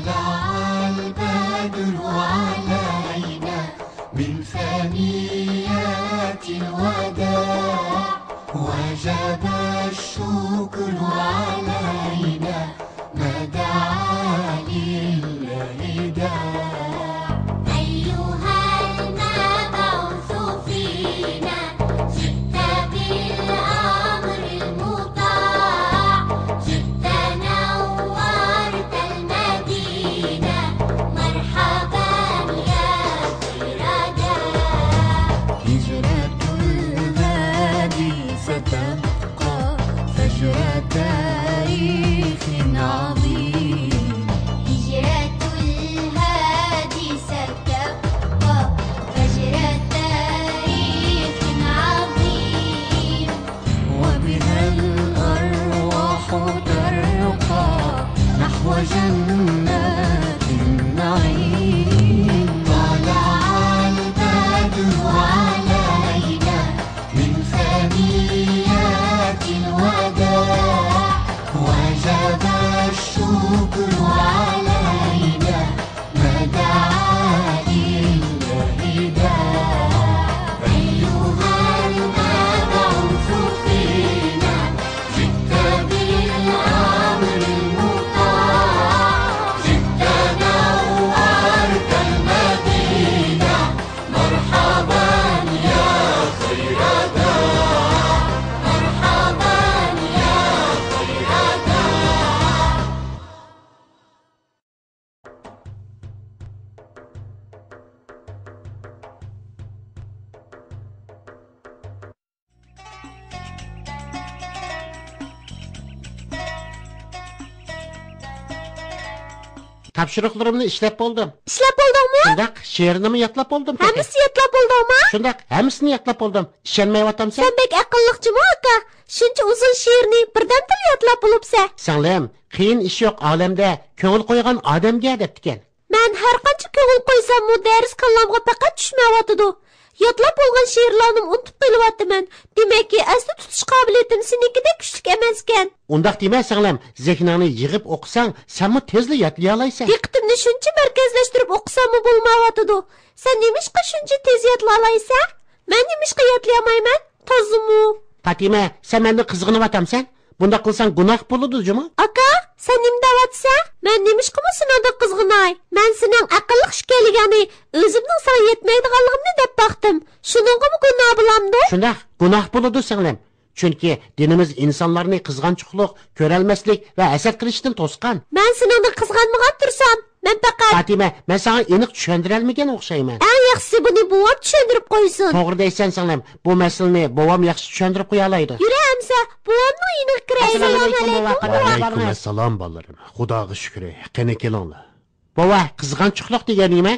طلع البدر علينا من ثنيات الوداع وجب الشكر علينا ما دعا لله داع أيها المبعوث فينا جئت بالأمر المطاع جئت نورت المدينة مرحبا يا خير داع هجرة الهادي ستبقى فجر تاريخ عظيم هجرة الهادي ستبقى فجر تاريخ عظيم وبها الأرواح ترقى نحو جنات النعيم طلع البدر علينا من ثنيات الوداع وجب الشكر علينا ما دعا لله داع أيها المبعوث فينا جئت بالأمر المطاع جئت نورت المدينة مرحبا يا خير داع مرحبا يا خير داع Tapşırıklarımni ishlab bo'ldim. İşlep buldun mu? Shundaq, she'rnimi yatlab bo'ldim. Hemisi yatlap buldun mu? Shundaq, hammasini yatlab bo'ldim. Ishonmayaptamsan? Sen bek akıllıkçı mı aka? Şunca uzun şiirini birden til yatlap bulupsa. Singlim, qiyin ish yo'q olamda, ko'ngil qo'ygan odamga debdikan. Ben her qancha ko'ngil qo'ysam mu ders kallamga faqat tushmayapti. Yatlap bo'lgan she'rlarni unutib qelyapman. Demakki, asli tutish qobiliyatim senikidek kuchli emas ekan. Undaq dema singlim, zehningni yig'ib o'qisang, senmi tezli yatlay olasan. Diqqatimni shuncha markazlashtirib o'qisam mu bo'lmayapti. Sen nemishqa shuncha tez yatlay olaysan? Men nemishqa yatlay olmayman? Tozumu. Fatima, sen meni qizg'anyaptamsan? Bunda qilsang gunoh bo'ladi, juma? Aka, sen nima deyapsan? Men nemishqimi senada qizg'inay? Men sening aqlli ishkaligini, o'zimning sana yetmaydiganligimni deb baxtim. Shuningmi gunoh bo'lamdi? Shundaq, gunoh bo'ladi singlim. Chunki dinimiz insonlarni qizg'anchiqlik, ko'ralmaslik va hasad qilishdan to'sqan. Men seningni qizg'anmagan tursam, men faqat Fatima, men sana aniq tushuntirolmagan o'xshayman. eng yaxshisi buni buvam tushuntirib qo'ysin. To'g'ri deysan singlim. Bu masalani bovam yaxshi tushuntirib qo'ya oladi. Yura hamsa, buvamning iniq kiraydi. Assalomu alaykum, bova. Alaykum assalom bolalarım. Xudoga shukr. Qani kelinglar. Bova, qizg'anchiqlik degan nima?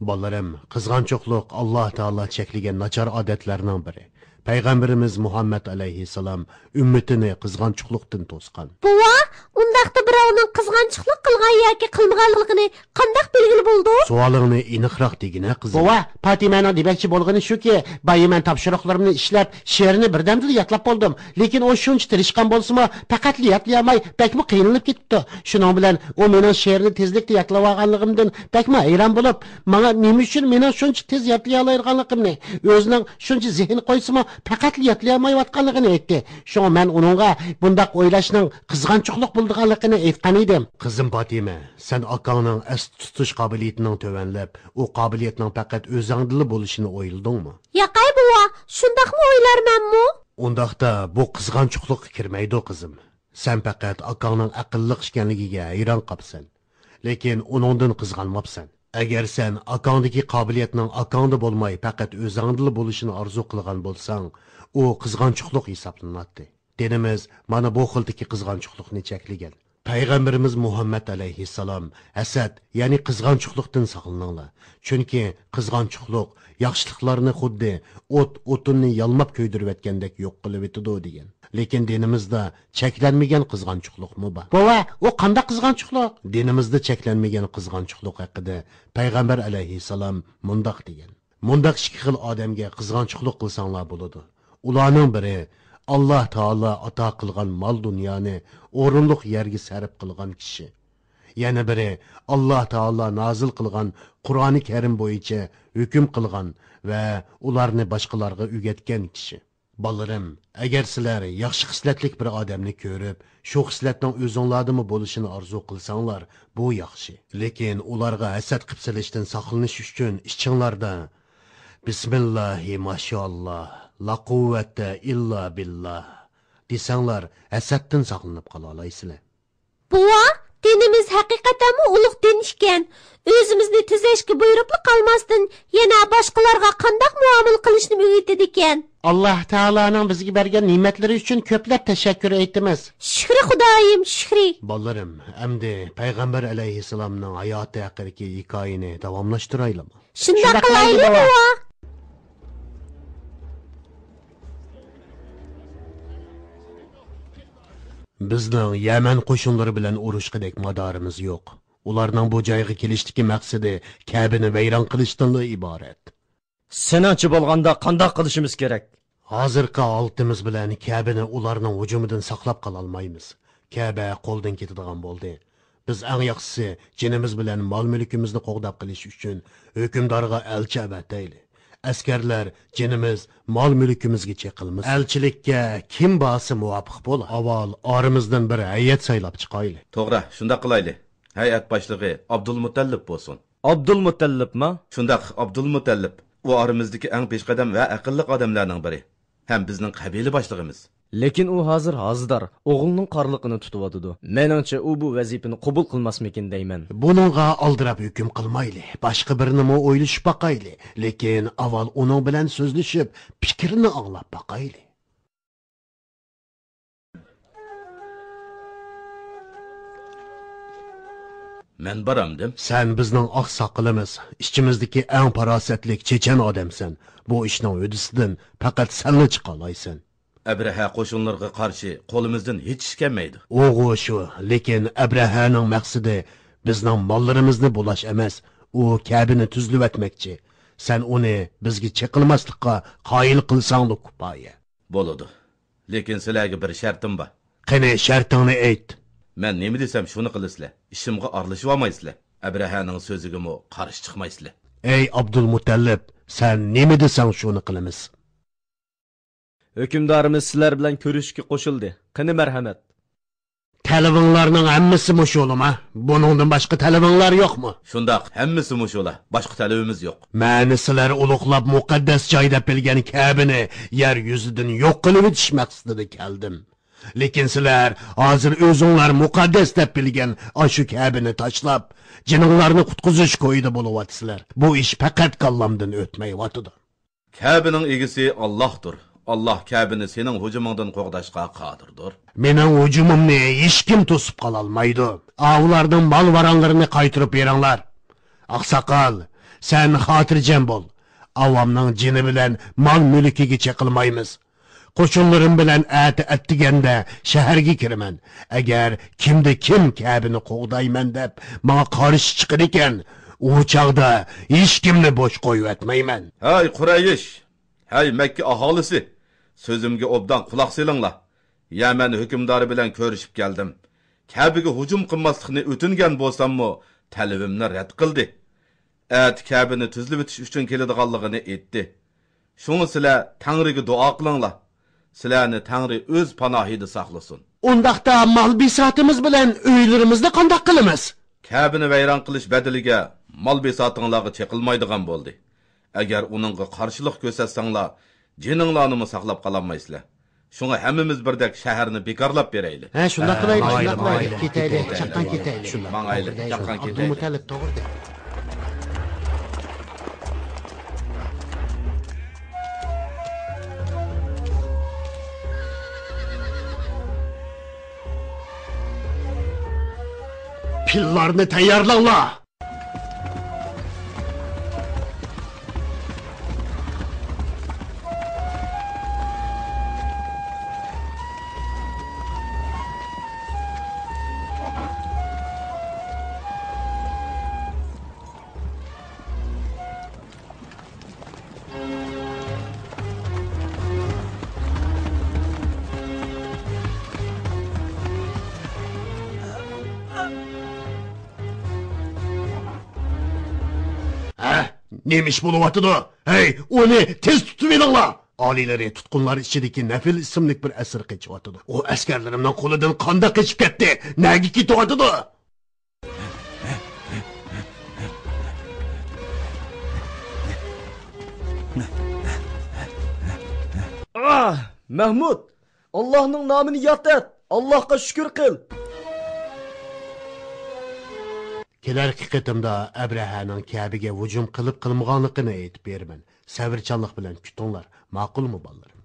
Bolalarım, qizg'anchiqlik Alloh taolo cheklagan nachar odatlarning biri. Payg'ambarimiz Muhammad alayhissalom ummatini qizg'anchiqlikdan to'sgan. Buva, undaqda birovning qizg'anchiqlik qilgan yoki qilmaganligini qanday belgili bo'ldi? Savolingni aniqroq degina qizim. Bova, Fatimani demoqchi bo'lgani shuki, bayman topshiriqlarimni ishlab, she'rni birdamda yatlab bo'ldim. Lekin o shuncha tirishgan bo'lsa-mu, faqat yatlay olmay, bakmi qiynalib ketdi. Shuning bilan u mening she'rni tezlikda yatlab olganligimdan bakmi hayron bo'lib, menga nima uchun mening shuncha tez yatlay olganligimni, o'zining shuncha zehn qo'ysimi, faqat yatlay olmayotganligini aytdi. Shunga men uningga bundaq o'ylashning qizg'anchiqlik bo'lganligini aytgan edim. Qizim Fatima, sen akangning as tutish qobiliyatining tovanlab, u qobiliyatning faqat o'zingdili bo'lishini o'yladingmi? Yaqay buva, shundaqmi o'ylarmanmi? Undaqda bu qizg'anchiqlikka kirmaydi qizim. Sen faqat akangning aqlli ekanligiga hayron qolsan. Lekin uningdan qizg'anmabsan. Agar sen akangdagi qobiliyatning akangda bo'lmay, faqat o'zingdili bo'lishini orzu qilgan bo'lsang, u qizg'anchiqlik hisoblanadi. Dinimiz mana bu xildagi qizg'anchiqlikni cheklagan. Payg'ambarimiz Muhammad alayhissalom hasad, ya'ni qizg'anchiqlikdan saqlaninglar. Chunki qizg'anchiqlik yaxshiliklarni xuddi o'tinni yalmab ko'ydirib o'tgandek yo'q qilib o'tadi degan. Lekin dinimizda cheklanmagan qizg'anchiqlikmi bor? Bova, u qanday qizg'anchiqlik? Dinimizda cheklanmagan qizg'anchiqlik haqida payg'ambar alayhissalom mundaq degan. Mundaq ikki xil odamga qizg'anchiqlik qilsanglar bo'ladi. Ularning biri Alloh taolo ato qilgan mol dunyoni o'rinliq yerga sarf qilgan kishi. yana biri Alloh taolo nozil qilgan Qur'oni Karim bo'yicha hukm qilgan va ularni boshqalarga o'rgatgan kishi. Balarim, agar sizlar yaxshi xislatlik bir odamni ko'rib, shu xislatning o'zinglardimi bo'lishini orzu qilsanglar, bu yaxshi. Lekin ularga hasad qilib silishdan saqlanish uchun ichinglarda Bismillahi mashallah, la quvvata illa billah desanglar, hasaddan saqlanib qola olaysizlar. Buva, dinimiz haqiqatanmi ulug' din ekan. O'zimizni tuzashga buyruqli qolmasdan yana boshqalarga qanday muomala qilishni o'rgatadi ekan. Alloh taoloning bizga bergan ne'matlari uchun ko'plab tashakkur aytamiz. Shukri Xudoyim, shukri. Balarim, endi payg'ambar alayhissalomning hayoti haqidagi hikoyani davomlashtiraylikmi? Shunday qilaylik buva. Bizning Yaman qo'shinlari bilan urushqidek madorimiz yo'q. Ularning bu joyga kelishdagi maqsadi Ka'bani vayron qilishdan iborat. Senanchi bo'lganda qanday qilishimiz kerak? Hozirgi oltimiz bilan Ka'bani ularning hujumidan saqlab qola olmaymiz. Ka'ba qo'ldan ketadigan bo'ldi. Biz eng yaxshisi jinimiz bilan mol-mulkimizni qo'g'dab qilish uchun hukmdorga elchi avatayli. Askarlar jinimiz mol-mulkimizga cheqilmiz. Elchilikka kim borsa muvofiq bo'l. Avval orimizdan bir hay'at saylab chiqayli. To'g'ri, shunda qilayli. Hay'at boshlig'i Abdulmutallib bo'lsin. Abdulmutallibmi? Shundaq Abdulmutallib u orimizdagi eng peshqadam va aqlli odamlarning biri. Ham bizning qabila boshlig'imiz. Lekin u hozir hozdor, o'g'lining qorliqini tutib-otidi. Meningcha u bu vazifani qabul qilmasmikin deyman. Buningga aldirab hukm qilmayli. Boshqa birini o'ylashib baqayli. Lekin avval uning bilan so'zlashib, fikrini anglab baqayli. Men baramdim. Sen bizning oqsoqilimiz, ichimizdagi eng farosatli chechan odamsan. Bu ishning o'disidan faqat sen chiqa olaysan. Abraha qo'shinlarga qarshi qo'limizdan hech ish kelmaydi. O'g'u shu, lekin Abrahaning maqsadi bizning mollarimizni bo'lash emas, u Ka'bani tuzlib etmoqchi. Sen uni bizga cheqilmaslikqa qoyil qilsang kifoya. Bo'ladi. Lekin sizlarga bir shartim bor. Qani shartingni ayt. Men nima desam shuni qilasizlar. Ishimga aralashib olmaysizlar. Abrahaning so'zigimi qarshi chiqmaysizlar. Ey Abdulmutallib, sen nima desang shuni qilamiz. Hukmdorimiz sizlar bilan ko'rishga qo'shildi. Qani marhamat. Talabinglarning hammasi musholama. Buningdan boshqa talabinglar yo'qmi? Shundaq, hammasi mushola. Boshqa talabimiz yo'q. Meni sizlar ulug'lab muqaddas joyda bilgan Ka'bani yer yuzidan yo'q qilib o'tish maqsadida keldim. Lekin sizlar hozir o'zinglar muqaddas deb bilgan shu Ka'bani tashlab, jininglarni qutqizish qo'yida bo'lyapsizlar. Bu ish faqat qallamdan o'tmayotdi. Ka'baning egisi Allohdir. Allah Ka'bani sening hujumingdan qo'g'dashga qodirdir. Mening hujumimni hech kim to'sib qola olmaydi. Avlarning mol-varanlarini qaytirib beringlar. Oqsoqol, sen xotirjam bo'l. Avomning jini bilan mol-mulkiga cheqilmaymiz. Qo'shinlarim bilan attiganda shaharga kiraman. Agar kimda kim Ka'bani qo'g'dayman deb menga qarshi chiqar ekan, u chaqda hech kimni bo'sh qo'yib etmayman. Hay Quraysh, hay Makka aholisi, so'zimga obdan quloq solinglar. Yaman hukmdori bilan ko'rishib keldim. Ka'baga hujum qilmaslikni o'tingan bo'lsam-mo, talabimni rad qildi. Ka'bani tuzlab o'tish uchun keladiganligini aytdi. Shuni sizlar Tangriga duo qilinglar. Sizlarni Tangri o'z panohida saqlasin. Undaqda mol-bisotimiz bilan uylarimizni qanday qilamiz? Ka'bani vayron qilish badaliga mol-bisotinglarga cheqilmaydigan bo'ldi. Agar uningga qarshilik ko'rsatsanglar, jininglarni saqlab qololmaysizlar. Shunga hammamiz birdek shaharni bekorlab beraylik. Ha, shunda qilaylik, ketaylik, chaqqan ketaylik. Shunda mangaylik, chaqqan ketaylik. Abdulmutallib to'g'ri. Pillarni tayyorlanglar. nima ish bo'lyapti? Hey, uni tez tutib olinglar. Oliylari tutqunlar ichidagi Nafil ismli bir asir qechyapti. U askarlarimning qo'lidan qanday qechib ketdi? Nega ketyapti? Mahmud, Allohning nomini yod et. Allohga shukr qil. Kelarki qitimda Abrahaning Kabe'ga hujum qilib qilmaganligini aytib beraman. Sabrchanlik bilan kutinglar. Ma'qulmi, bolalar?